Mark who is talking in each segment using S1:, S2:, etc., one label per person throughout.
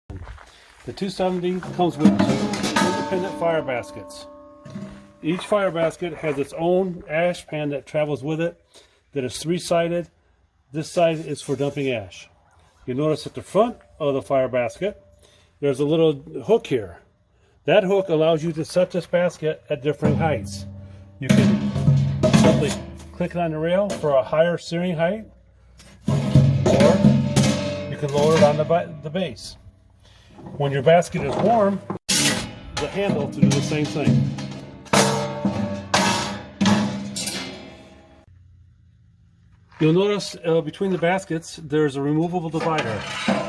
S1: The 270 comes with 2 independent fire baskets. Each fire basket has its own ash pan that travels with it that is 3-sided. This side is for dumping ash. You'll notice at the front of the fire basket there's a little hook here. That hook allows you to set this basket at different heights. You can simply click it on the rail for a higher searing height, or you can lower it on the base. When your basket is warm, use the handle to do the same thing. You'll notice between the baskets there's a removable divider.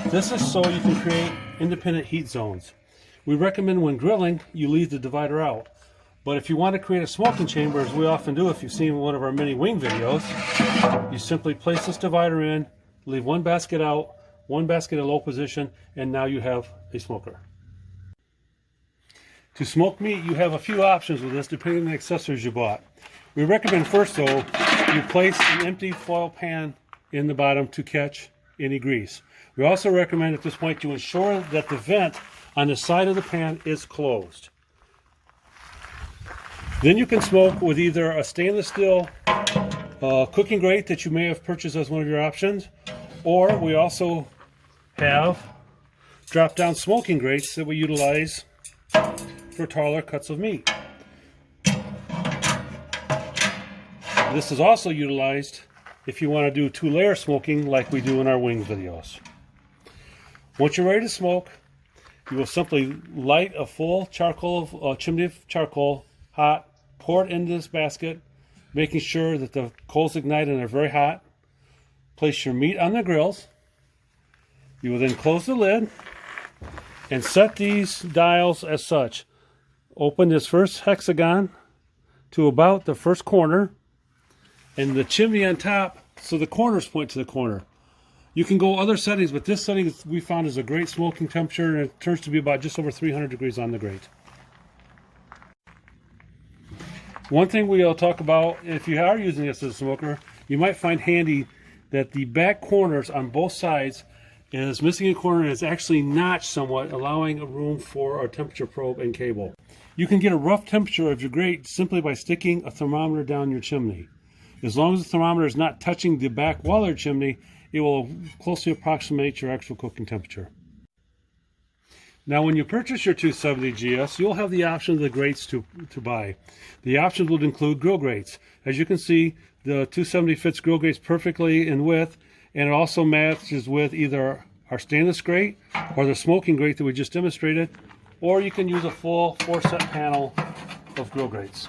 S1: This is so you can create independent heat zones. We recommend when grilling you leave the divider out. But if you want to create a smoking chamber, as we often do if you've seen one of our many wing videos, you simply place this divider in, leave one basket out, one basket in low position, and now you have a smoker. To smoke meat, you have a few options with this depending on the accessories you bought. We recommend first though, you place an empty foil pan in the bottom to catch any grease. We also recommend at this point you ensure that the vent on the side of the pan is closed. Then you can smoke with either a stainless steel cooking grate that you may have purchased as one of your options, or we also have drop-down smoking grates that we utilize for taller cuts of meat. This is also utilized if you want to do 2-layer smoking like we do in our wing videos. Once you're ready to smoke, you will simply light a full charcoal, chimney of charcoal, hot, pour it into this basket, making sure that the coals ignite and they're very hot. Place your meat on the grills. You will then close the lid and set these dials as such. Open this first hexagon to about the first corner and the chimney on top so the corners point to the corner. You can go other settings, but this setting we found is a great smoking temperature, and it turns to be about just over 300 degrees on the grate. One thing we'll talk about, if you are using this as a smoker, you might find handy that the back corners on both sides is missing a corner and is actually notched somewhat, allowing a room for a temperature probe and cable. You can get a rough temperature of your grate simply by sticking a thermometer down your chimney. As long as the thermometer is not touching the back wall of your chimney, it will closely approximate your actual cooking temperature. Now when you purchase your 270 GS, you'll have the option of the grates to buy. The options will include grill grates. As you can see, the 270 fits grill grates perfectly in width, and it also matches with either our stainless grate or the smoking grate that we just demonstrated, or you can use a full 4-set panel of grill grates.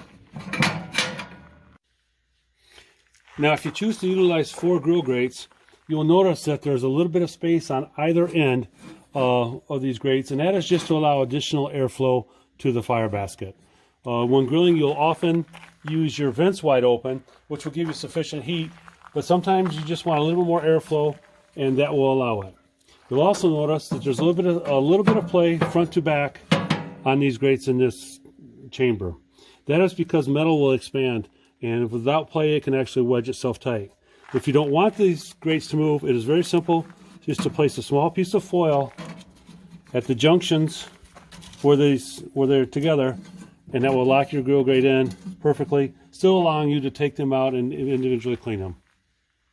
S1: Now if you choose to utilize 4 grill grates, you'll notice that there's a little bit of space on either end of these grates, and that is just to allow additional airflow to the fire basket. When grilling, you'll often use your vents wide open, which will give you sufficient heat, but sometimes you just want a little bit more airflow, and that will allow it. You'll also notice that there's a little bit of play front to back on these grates in this chamber. That is because metal will expand, and without play it can actually wedge itself tight. If you don't want these grates to move, it is very simple, just to place a small piece of foil at the junctions where they're together, and that will lock your grill grate in perfectly, still allowing you to take them out and individually clean them.